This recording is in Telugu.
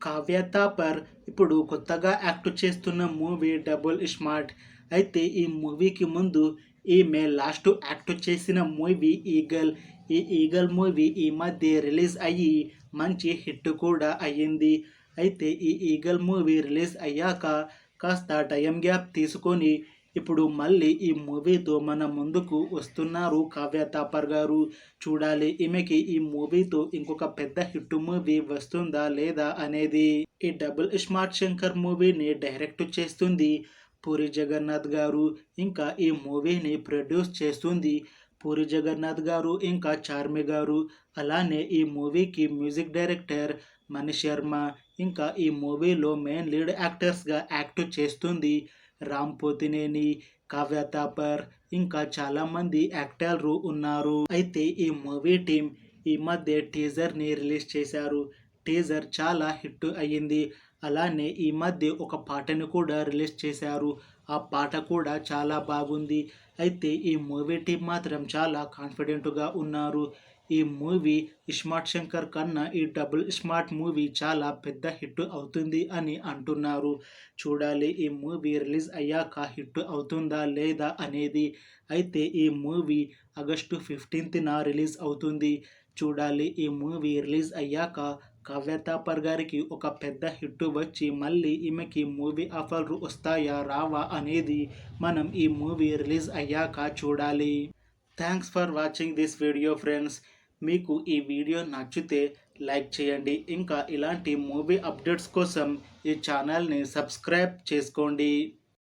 కావ్య థాపర్ ఇప్పుడు కొత్తగా యాక్ట్ చేస్తున్న మూవీ డబుల్ స్మార్ట్. అయితే ఈ మూవీకి ముందు ఈమె లాస్ట్ యాక్ట్ చేసిన మూవీ ఈగల్. ఈ ఈగల్ మూవీ ఈ మధ్య రిలీజ్ అయ్యి మంచి హిట్ కూడా అయ్యింది. అయితే ఈ ఈగల్ మూవీ రిలీజ్ అయ్యాక కాస్త టైం గ్యాప్ తీసుకొని ఇప్పుడు మళ్ళీ ఈ మూవీతో మన ముందుకు వస్తున్నారు కావ్య థాపర్ గారు. చూడాలి ఈమెకి ఈ మూవీతో ఇంకొక పెద్ద హిట్ మూవీ వస్తుందా లేదా అనేది. ఈ డబుల్ స్మార్ట్ శంకర్ మూవీని డైరెక్ట్ చేస్తుంది పూరి జగన్నాథ్ గారు. ఇంకా ఈ మూవీని ప్రొడ్యూస్ చేస్తుంది పూరి జగన్నాథ్ గారు ఇంకా చార్మి గారు. అలానే ఈ మూవీకి మ్యూజిక్ డైరెక్టర్ మణి శర్మ. ఇంకా ఈ మూవీలో మెయిన్ లీడ్ యాక్టర్స్గా యాక్ట్ చేస్తుంది రామ్ పోతినేని, కావ్య థాపర్, ఇంకా చాలామంది యాక్టర్లు ఉన్నారు. అయితే ఈ మూవీ టీం ఈ మధ్య టీజర్ని రిలీజ్ చేశారు. టీజర్ చాలా హిట్ అయ్యింది. అలానే ఈ మధ్య ఒక పాటను కూడా రిలీజ్ చేశారు. ఆ పాట కూడా చాలా బాగుంది. అయితే ఈ మూవీ టీం మాత్రం చాలా కాన్ఫిడెంట్గా ఉన్నారు. ఈ మూవీ స్మార్ట్ శంకర్ కన్నా ఈ డబుల్ స్మార్ట్ మూవీ చాలా పెద్ద హిట్ అవుతుంది అని అంటున్నారు. చూడాలి ఈ మూవీ రిలీజ్ అయ్యాక హిట్ అవుతుందా లేదా అనేది. అయితే ఈ మూవీ ఆగస్టు 15న రిలీజ్ అవుతుంది. చూడాలి ఈ మూవీ రిలీజ్ అయ్యాక కావ్య థాపర్ గారికి ఒక పెద్ద హిట్ వచ్చి మళ్ళీ ఈమెకి మూవీ ఆఫర్లు వస్తాయా రావా అనేది మనం ఈ మూవీ రిలీజ్ అయ్యాక చూడాలి. Thanks for watching this video friends. మీకు ఈ వీడియో నచ్చితే లైక్ చేయండి. ఇంకా ఇలాంటి మూవీ అప్డేట్స్ కోసం ఈ ఛానల్ని సబ్స్క్రైబ్ చేసుకోండి.